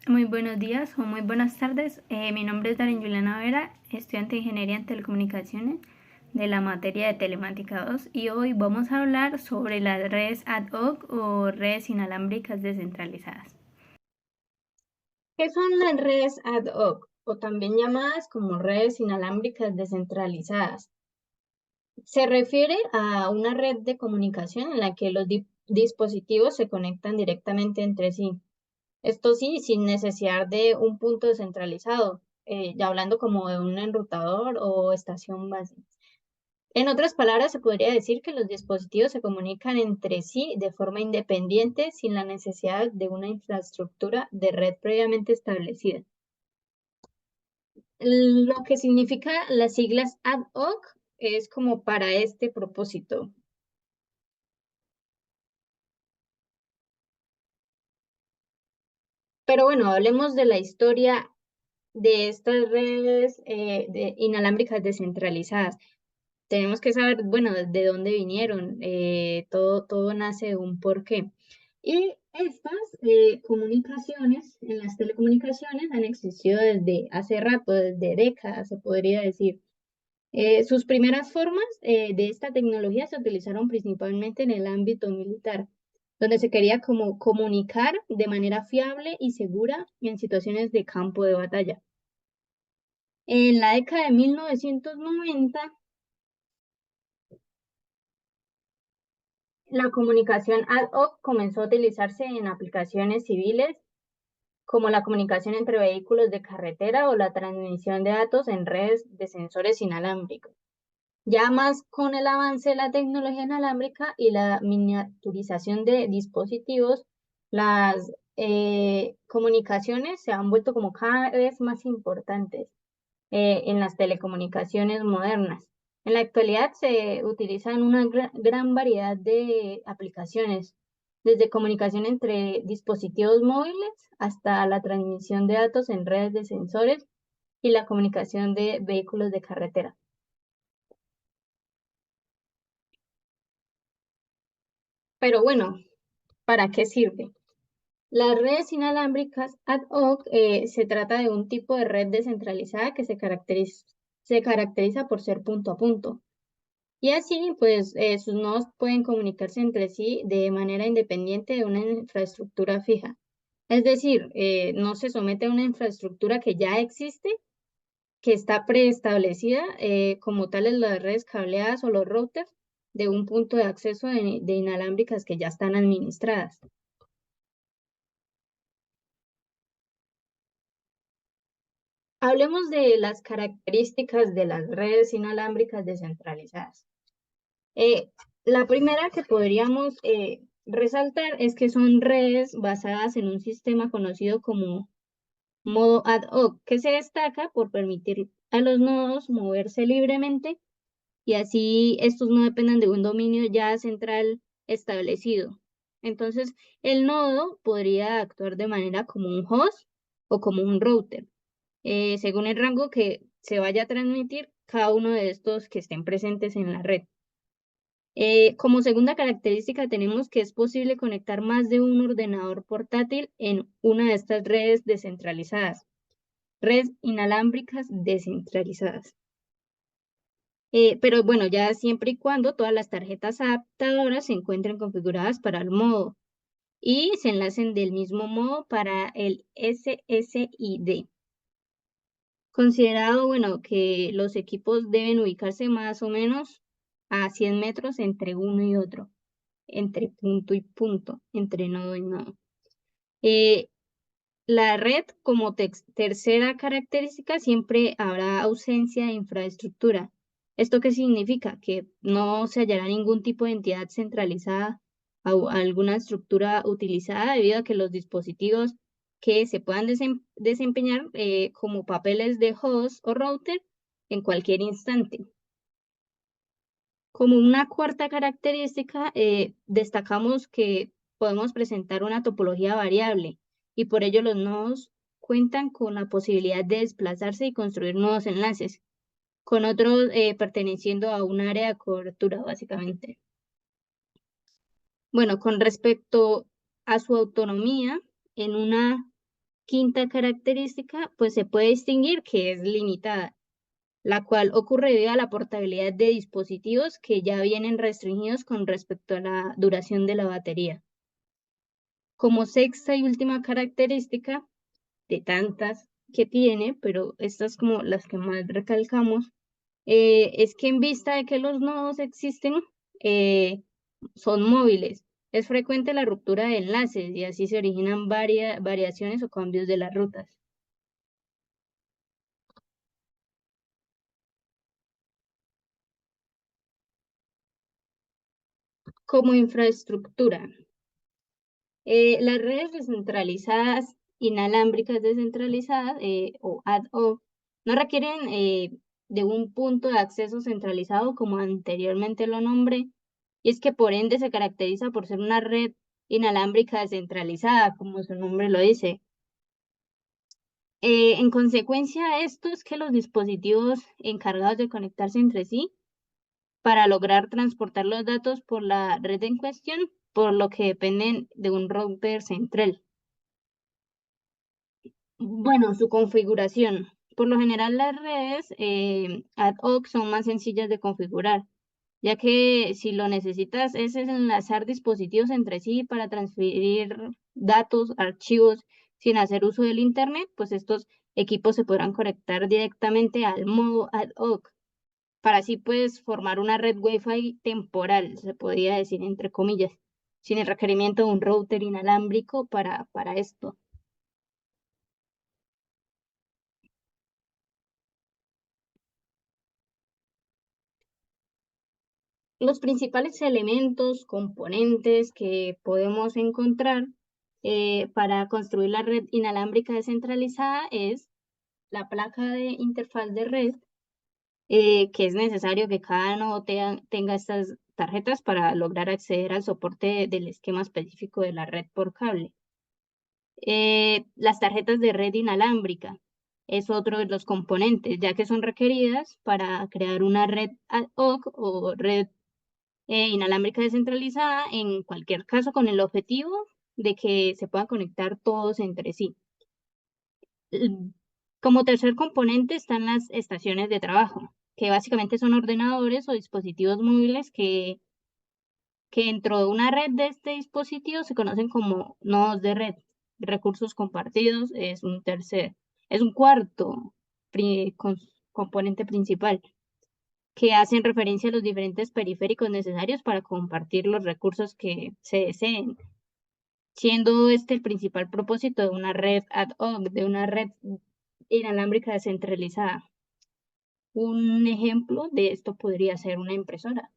Muy buenos días o muy buenas tardes. Mi nombre es Darin Juliana Vera, estudiante de Ingeniería en Telecomunicaciones de la materia de Telemática 2 y hoy vamos a hablar sobre las redes ad hoc o redes inalámbricas descentralizadas. ¿Qué son las redes ad hoc o también llamadas como redes inalámbricas descentralizadas? Se refiere a una red de comunicación en la que los dispositivos se conectan directamente entre sí. Esto sí, sin necesidad de un punto descentralizado, ya hablando como de un enrutador o estación base. En otras palabras, se podría decir que los dispositivos se comunican entre sí de forma independiente sin la necesidad de una infraestructura de red previamente establecida. Lo que significa las siglas ad hoc es como para este propósito. Pero bueno, hablemos de la historia de estas redes inalámbricas descentralizadas. Tenemos que saber, bueno, de dónde vinieron. Todo nace de un porqué. Y estas comunicaciones en las telecomunicaciones han existido desde hace rato, desde décadas, se podría decir. Sus primeras formas de esta tecnología se utilizaron principalmente en el ámbito militar, donde se quería como comunicar de manera fiable y segura en situaciones de campo de batalla. En la década de 1990, la comunicación ad hoc comenzó a utilizarse en aplicaciones civiles como la comunicación entre vehículos de carretera o la transmisión de datos en redes de sensores inalámbricos. Ya más con el avance de la tecnología inalámbrica y la miniaturización de dispositivos, las comunicaciones se han vuelto como cada vez más importantes en las telecomunicaciones modernas. En la actualidad se utilizan una gran variedad de aplicaciones, desde comunicación entre dispositivos móviles hasta la transmisión de datos en redes de sensores y la comunicación de vehículos de carretera. Pero bueno, ¿para qué sirve? Las redes inalámbricas ad hoc se trata de un tipo de red descentralizada que se caracteriza por ser punto a punto. Y así, pues, sus nodos pueden comunicarse entre sí de manera independiente de una infraestructura fija. Es decir, no se somete a una infraestructura que ya existe, que está preestablecida, como tales las redes cableadas o los routers de un punto de acceso de inalámbricas que ya están administradas. Hablemos de las características de las redes inalámbricas descentralizadas. Eh, la primera que podríamos resaltar es que son redes basadas en un sistema conocido como modo ad hoc, que se destaca por permitir a los nodos moverse libremente y así estos no dependan de un dominio ya central establecido. Entonces, el nodo podría actuar de manera como un host o como un router según el rango que se vaya a transmitir cada uno de estos que estén presentes en la red. Como segunda característica tenemos que es posible conectar más de un ordenador portátil en una de estas redes descentralizadas, redes inalámbricas descentralizadas. Pero bueno, ya siempre y cuando todas las tarjetas adaptadoras se encuentren configuradas para el modo y se enlacen del mismo modo para el SSID. Considerado, bueno, que los equipos deben ubicarse más o menos a 100 metros entre uno y otro, entre punto y punto, entre nodo y nodo. Eh, la red, como tercera característica, siempre habrá ausencia de infraestructura. ¿Esto qué significa? Que no se hallará ningún tipo de entidad centralizada o alguna estructura utilizada debido a que los dispositivos que se puedan desempeñar como papeles de host o router en cualquier instante. Como una cuarta característica, destacamos que podemos presentar una topología variable y por ello los nodos cuentan con la posibilidad de desplazarse y construir nuevos enlaces, con otros perteneciendo a un área de cobertura, básicamente. Bueno, con respecto a su autonomía, en una quinta característica, pues se puede distinguir que es limitada, la cual ocurre debido a la portabilidad de dispositivos que ya vienen restringidos con respecto a la duración de la batería. Como sexta y última característica, de tantas que tiene, pero estas como las que más recalcamos, es que en vista de que los nodos existen, eh, son móviles. Es frecuente la ruptura de enlaces y así se originan variaciones o cambios de las rutas. Como infraestructura, las redes descentralizadas, inalámbricas descentralizadas o ad hoc no requieren de un punto de acceso centralizado como anteriormente lo nombré, y es que por ende se caracteriza por ser una red inalámbrica descentralizada, como su nombre lo dice. En consecuencia, esto es que los dispositivos encargados de conectarse entre sí para lograr transportar los datos por la red en cuestión, por lo que dependen de un router central. Bueno, su configuración. Por lo general, las redes ad hoc son más sencillas de configurar, ya que si lo necesitas es enlazar dispositivos entre sí para transferir datos, archivos, sin hacer uso del Internet, pues estos equipos se podrán conectar directamente al modo ad hoc, para así pues formar una red Wi-Fi temporal, se podría decir entre comillas, sin el requerimiento de un router inalámbrico para esto. Los principales elementos, componentes que podemos encontrar para construir la red inalámbrica descentralizada es la placa de interfaz de red, que es necesario que cada nodo tenga estas tarjetas para lograr acceder al soporte del esquema específico de la red por cable. Las tarjetas de red inalámbrica es otro de los componentes, ya que son requeridas para crear una red ad hoc o red inalámbrica descentralizada, en cualquier caso con el objetivo de que se puedan conectar todos entre sí. Como tercer componente están las estaciones de trabajo, que básicamente son ordenadores o dispositivos móviles que dentro de una red de este dispositivo se conocen como nodos de red. Recursos compartidos es un cuarto componente principal, que hacen referencia a los diferentes periféricos necesarios para compartir los recursos que se deseen, siendo este el principal propósito de una red ad hoc, de una red inalámbrica descentralizada. Un ejemplo de esto podría ser una impresora.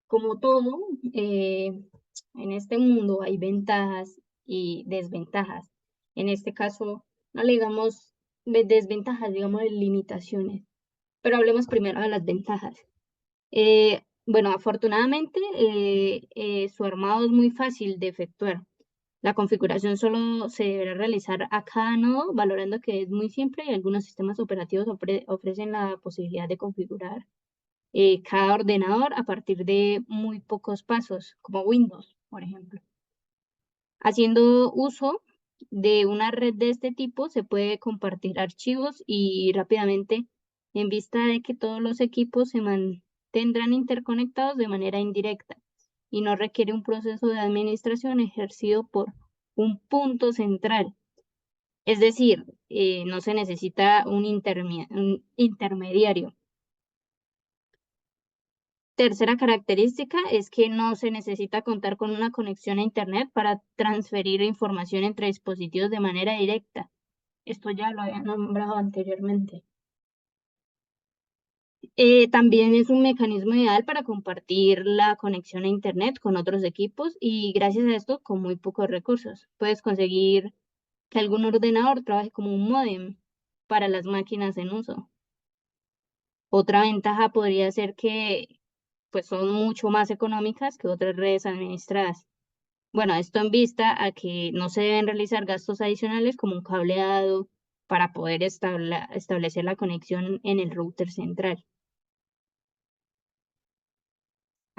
Como todo, en este mundo hay ventajas y desventajas. En este caso, no le digamos desventajas, digamos limitaciones. Pero hablemos primero de las ventajas. Bueno, afortunadamente su armado es muy fácil de efectuar. La configuración solo se deberá realizar a cada nodo, valorando que es muy simple y algunos sistemas operativos ofrecen la posibilidad de configurar cada ordenador a partir de muy pocos pasos, como Windows, por ejemplo. Haciendo uso de una red de este tipo, se puede compartir archivos y rápidamente, en vista de que todos los equipos se mantendrán interconectados de manera indirecta y no requiere un proceso de administración ejercido por un punto central. Es decir, no se necesita un intermediario. Tercera característica es que no se necesita contar con una conexión a Internet para transferir información entre dispositivos de manera directa. Esto ya lo había nombrado anteriormente. También es un mecanismo ideal para compartir la conexión a Internet con otros equipos y gracias a esto con muy pocos recursos. Puedes conseguir que algún ordenador trabaje como un módem para las máquinas en uso. Otra ventaja podría ser que pues son mucho más económicas que otras redes administradas. Bueno, esto en vista a que no se deben realizar gastos adicionales como un cableado para poder establecer la conexión en el router central.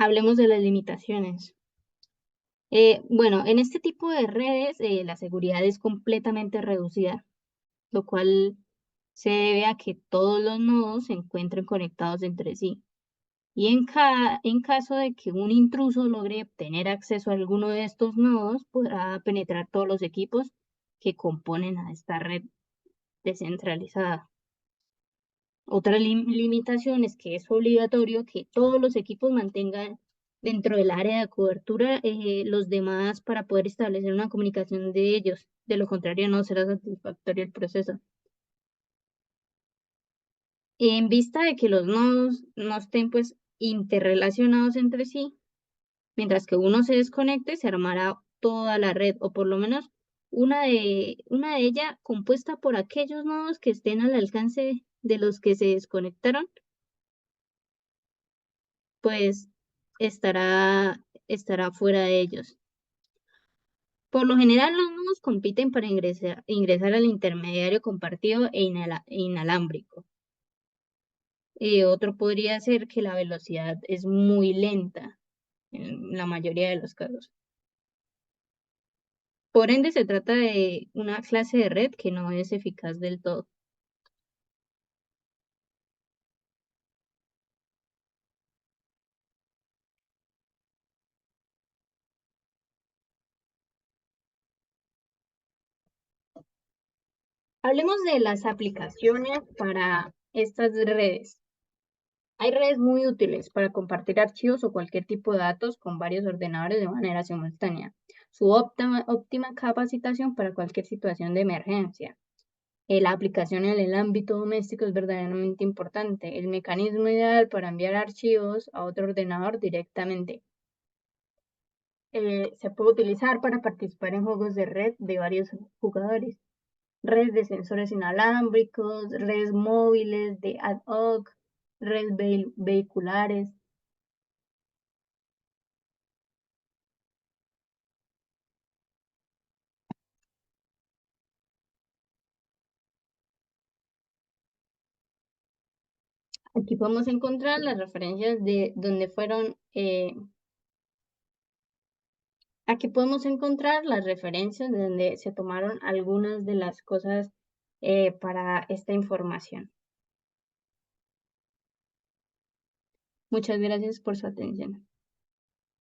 Hablemos de las limitaciones. Bueno, en este tipo de redes la seguridad es completamente reducida, lo cual se debe a que todos los nodos se encuentren conectados entre sí. Y en caso de que un intruso logre obtener acceso a alguno de estos nodos, podrá penetrar todos los equipos que componen a esta red descentralizada. Otra limitación es que es obligatorio que todos los equipos mantengan dentro del área de cobertura los demás para poder establecer una comunicación de ellos. De lo contrario, no será satisfactorio el proceso. En vista de que los nodos no estén pues interrelacionados entre sí, mientras que uno se desconecte, se armará toda la red, o por lo menos una de ellas compuesta por aquellos nodos que estén al alcance de los que se desconectaron, pues estará fuera de ellos. Por lo general, los nodos compiten para ingresar al intermediario compartido e inalámbrico. Otro podría ser que la velocidad es muy lenta en la mayoría de los casos. Por ende, se trata de una clase de red que no es eficaz del todo. Hablemos de las aplicaciones para estas redes. Hay redes muy útiles para compartir archivos o cualquier tipo de datos con varios ordenadores de manera simultánea. Su óptima capacitación para cualquier situación de emergencia. La aplicación en el ámbito doméstico es verdaderamente importante. El mecanismo ideal para enviar archivos a otro ordenador directamente. Se puede utilizar para participar en juegos de red de varios jugadores. Redes de sensores inalámbricos, redes móviles de ad hoc, redes vehiculares. Aquí podemos encontrar las referencias de donde fueron, aquí podemos encontrar las referencias de donde se tomaron algunas de las cosas para esta información. Muchas gracias por su atención.